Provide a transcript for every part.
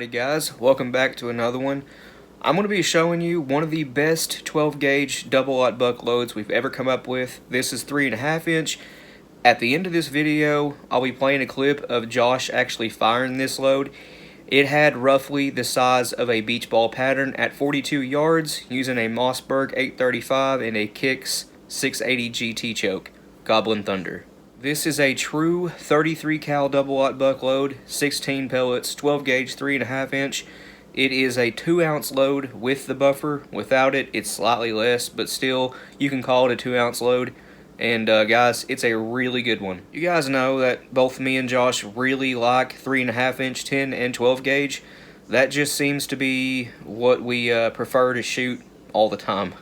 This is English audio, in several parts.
Alrighty guys, welcome back to another one. I'm going to be showing you one of the best 12 gauge double-aught buck loads we've ever come up with. This is 3.5 inch. At the end of this video, I'll be playing a clip of Josh actually firing this load. It had roughly the size of a beach ball pattern at 42 yards using a Mossberg 835 and a Kicks 680 GT choke, Goblin Thunder. This is a true 33 cal double-aught buck load, 16 pellets, 12 gauge, 3.5 inch. It is a 2 ounce load with the buffer. Without it, it's slightly less, but still, you can call it a 2 ounce load. And guys, it's a really good one. You guys know that both me and Josh really like 3.5 inch, 10 and 12 gauge. That just seems to be what we prefer to shoot all the time.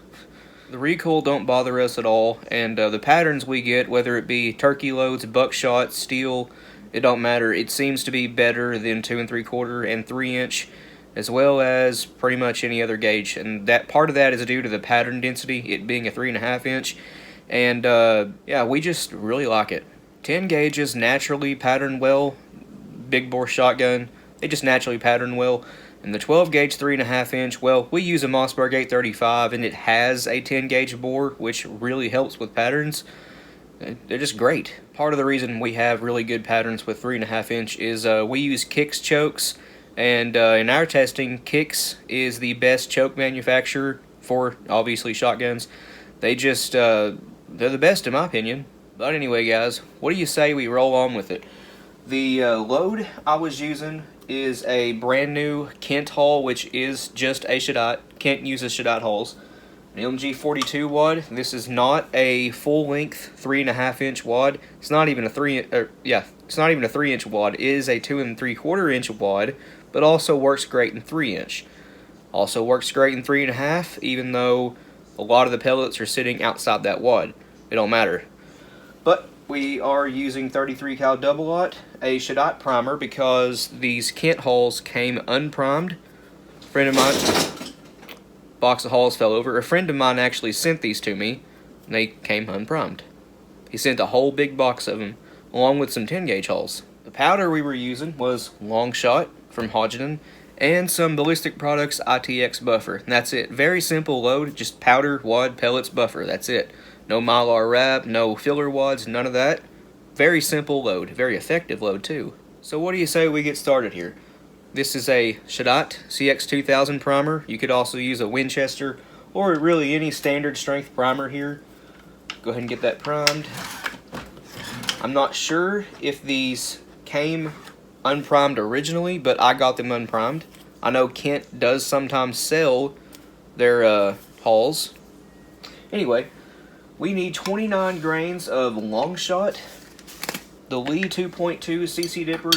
The recoil don't bother us at all, and the patterns we get, whether it be turkey loads, buckshot, steel, it don't matter. It seems to be better than 2 3/4 and 3 inch, as well as pretty much any other gauge. And that part of that is due to the pattern density, it being a 3.5 inch. And yeah, we just really like it. 10 gauges naturally pattern well. Big bore shotgun, they just naturally pattern well. And the 12 gauge 3.5 inch, well, we use a Mossberg 835 and it has a 10 gauge bore, which really helps with patterns. They're just great. Part of the reason we have really good patterns with 3.5 inch is we use Kicks chokes, and in our testing, Kicks is the best choke manufacturer for obviously shotguns. They just they're the best in my opinion. But anyway guys, what do you say we roll on with it? The load I was using is a brand new Kent hull, which is just a Shadot. Kent uses Shadot hulls. An LMG 42 wad. This is not a full length 3.5 inch wad. It's not even a 3 inch wad. It is a 2 3/4 inch wad, but also works great in 3 inch. Also works great in 3.5, even though a lot of the pellets are sitting outside that wad. It don't matter. But we are using 33 cal double-aught, a Shadot primer, because these Kent hulls came unprimed. A friend of mine, box of hulls fell over. A friend of mine actually sent these to me, and they came unprimed. He sent a whole big box of them, along with some 10 gauge hulls. The powder we were using was Long Shot from Hodgdon, and some Ballistic Products ITX buffer. And that's it. Very simple load, just powder, wad, pellets, buffer. That's it. No Mylar wrap, no filler wads, none of that. Very simple load. Very effective load too. So what do you say we get started here? This is a Shadot CX2000 primer. You could also use a Winchester or really any standard strength primer here. Go ahead and get that primed. I'm not sure if these came unprimed originally, but I got them unprimed. I know Kent does sometimes sell their hulls. Anyway, we need 29 grains of Long Shot. The Lee 2.2 CC Dipper,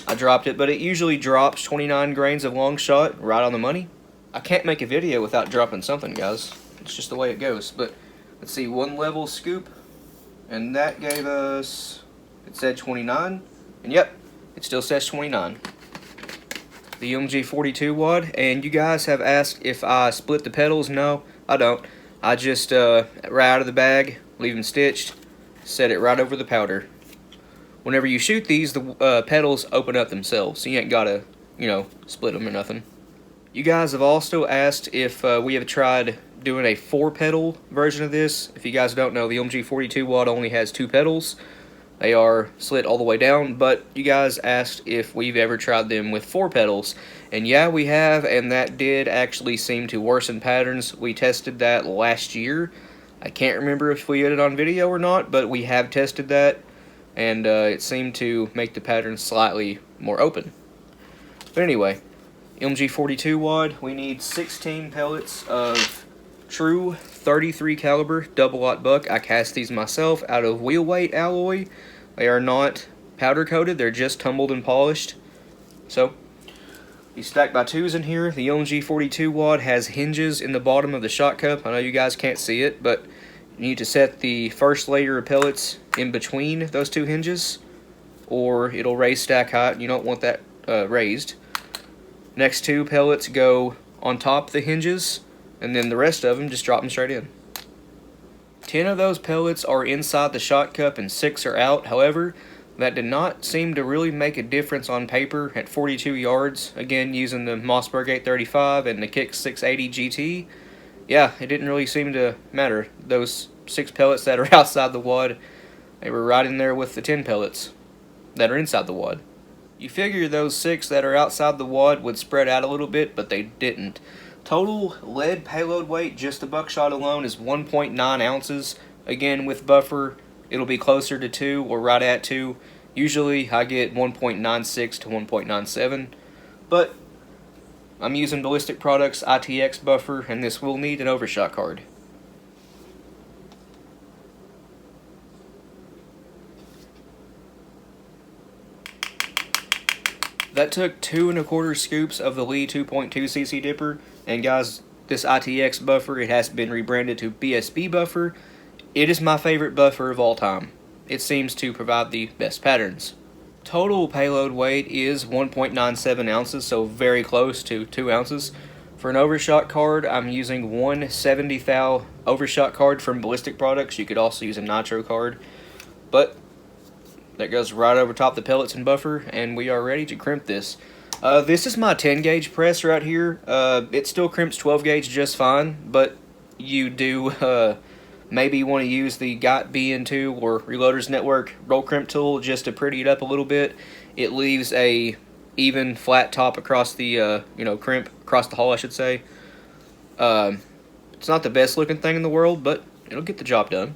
I dropped it, but it usually drops 29 grains of Long Shot right on the money. I can't make a video without dropping something, guys. It's just the way it goes. But let's see, 1 level scoop, and that gave us, it said 29, and yep, it still says 29. The LMG 42 wad, and you guys have asked if I split the petals. No, I don't. I just, right out of the bag, leave them stitched, set it right over the powder. Whenever you shoot these, the petals open up themselves, so you ain't gotta, split them or nothing. You guys have also asked if we have tried doing a 4-petal version of this. If you guys don't know, the LMG 42 wad only has 2 petals. They are slit all the way down, but you guys asked if we've ever tried them with 4 petals. And yeah, we have, and that did actually seem to worsen patterns. We tested that last year. I can't remember if we did it on video or not, but we have tested that, and it seemed to make the pattern slightly more open. But anyway, LMG 42 wad, we need 16 pellets of true 33 caliber double-aught buck. I cast these myself out of wheel weight alloy. They are not powder coated, they're just tumbled and polished. So, these stacked by 2s in here. The LMG 42 wad has hinges in the bottom of the shot cup. I know you guys can't see it, but you need to set the first layer of pellets in between those 2 hinges, or it'll raise stack height. You don't want that raised. Next 2 pellets go on top of the hinges, and then the rest of them just drop them straight in. 10 of those pellets are inside the shot cup and 6 are out. However, that did not seem to really make a difference on paper at 42 yards. Again, using the Mossberg 835 and the Kick 680 GT. Yeah, it didn't really seem to matter. Those 6 pellets that are outside the wad, they were right in there with the 10 pellets that are inside the wad. You figure those 6 that are outside the wad would spread out a little bit, but they didn't. Total lead payload weight, just the buckshot alone, is 1.9 ounces. Again, with buffer, it'll be closer to 2 or right at 2. Usually, I get 1.96 to 1.97, but I'm using Ballistic Products ITX buffer, and this will need an overshot card. That took 2 1/4 scoops of the Lee 2.2cc dipper, and guys, this ITX buffer, it has been rebranded to BSB buffer. It is my favorite buffer of all time. It seems to provide the best patterns. Total payload weight is 1.97 ounces, so very close to 2 ounces. For an overshot card, I'm using one 70 thou overshot card from Ballistic Products. You could also use a nitro card, but that goes right over top the pellets and buffer, and we are ready to crimp this. This is my 10 gauge press right here. It still crimps 12 gauge just fine, but you do maybe want to use the GOT BN2 or Reloaders Network roll crimp tool just to pretty it up a little bit. It leaves a even flat top across the crimp across the hull, I should say. It's not the best looking thing in the world, but it'll get the job done.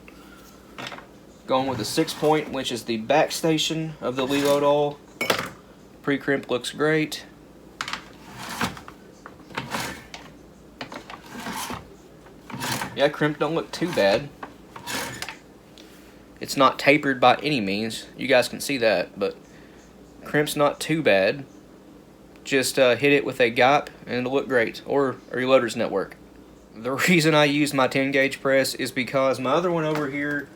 Going with the 6-point, which is the back station of the reload all. Pre-crimp looks great. Yeah, crimp don't look too bad. It's not tapered by any means. You guys can see that, but crimp's not too bad. Just hit it with a GOP and it'll look great, or a Reloaders Network. The reason I use my 10 gauge press is because my other one over here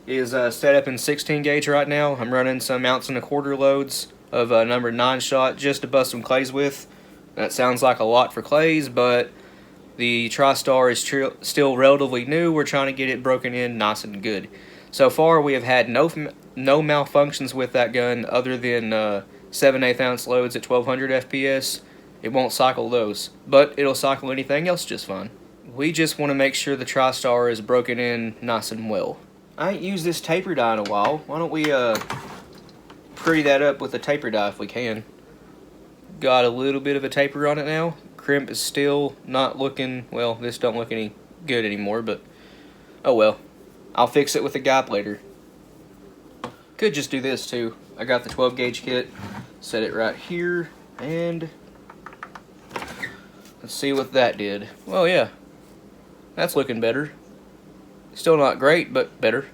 is set up in 16 gauge right now. I'm running some 1 1/4 loads of number 9 shot just to bust some clays with. That sounds like a lot for clays, but the TriStar is still relatively new. We're trying to get it broken in nice and good. So far, we have had no malfunctions with that gun other than 7/8 ounce loads at 1200 FPS. It won't cycle those, but it'll cycle anything else just fine. We just want to make sure the TriStar is broken in nice and well. I ain't used this taper die in a while. Why don't we pretty that up with a taper die if we can. Got a little bit of a taper on it now. Crimp is still not looking, well, this don't look any good anymore, but oh well. I'll fix it with a GOP later. Could just do this too. I got the 12 gauge kit, set it right here, and let's see what that did. Well, yeah, that's looking better. Still not great, but better.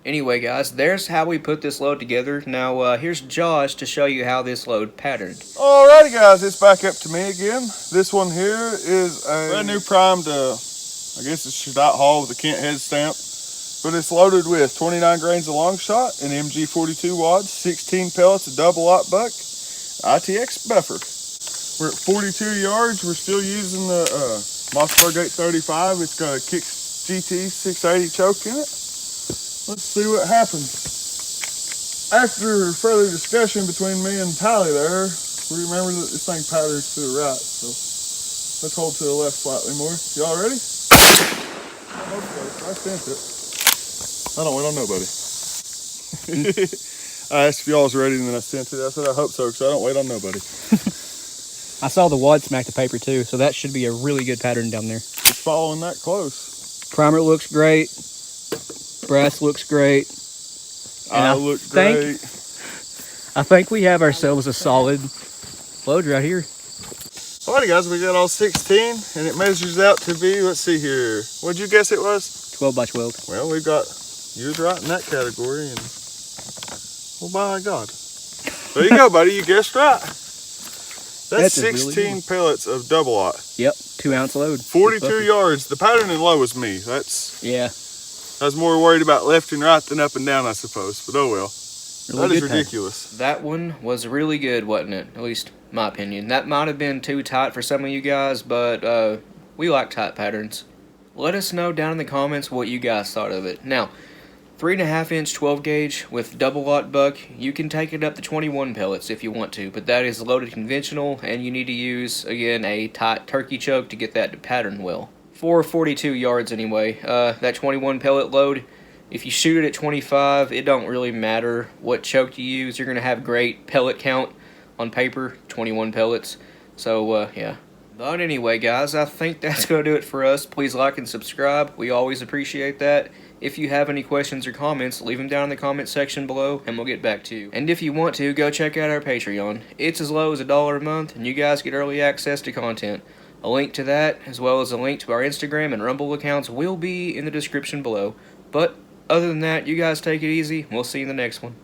Anyway, guys, there's how we put this load together. Now, here's Josh to show you how this load patterned. Alrighty, guys, it's back up to me again. This one here is a brand new primed, I guess it's Shadat Hall with a Kent head stamp. But it's loaded with 29 grains of long shot, an MG42 wads, 16 pellets, a double aught buck, ITX buffer. We're at 42 yards. We're still using the Mossberg 835. It's got a Kick GT 680 choke in it. Let's see what happens. After further discussion between me and Pally there, we remember that this thing patterns to the right, so let's hold to the left slightly more. Y'all ready? I hope so. I sent it. I don't wait on nobody. I asked if y'all was ready and then I sent it. I said I hope so because I don't wait on nobody. I saw the wad smack the paper too, so that should be a really good pattern down there. It's following that close. Primer looks great. Brass looks great. I look great. I think we have ourselves a solid load right here. Alrighty, guys, we got all 16 and it measures out to be, let's see here. What'd you guess it was? 12 by 12. Well, we've got yours right in that category, and well, by God. There you go, buddy. You guessed right. That's 16 really pellets of double aught. Yep, 2 ounce load. 42 yards. The pattern and low was me. Yeah. I was more worried about left and right than up and down, I suppose. But oh well. Really that is ridiculous. That one was really good, wasn't it? At least my opinion. That might have been too tight for some of you guys, but we like tight patterns. Let us know down in the comments what you guys thought of it. Now, 3.5 inch 12 gauge with double aught buck, you can take it up to 21 pellets if you want to, but that is loaded conventional, and you need to use, again, a tight turkey choke to get that to pattern well. For 42 yards anyway, that 21 pellet load, if you shoot it at 25, it don't really matter what choke you use. You're going to have great pellet count on paper, 21 pellets. So, yeah. But anyway, guys, I think that's going to do it for us. Please like and subscribe. We always appreciate that. If you have any questions or comments, leave them down in the comment section below, and we'll get back to you. And if you want to, go check out our Patreon. It's as low as $1 a month, and you guys get early access to content. A link to that, as well as a link to our Instagram and Rumble accounts, will be in the description below. But other than that, you guys take it easy. We'll see you in the next one.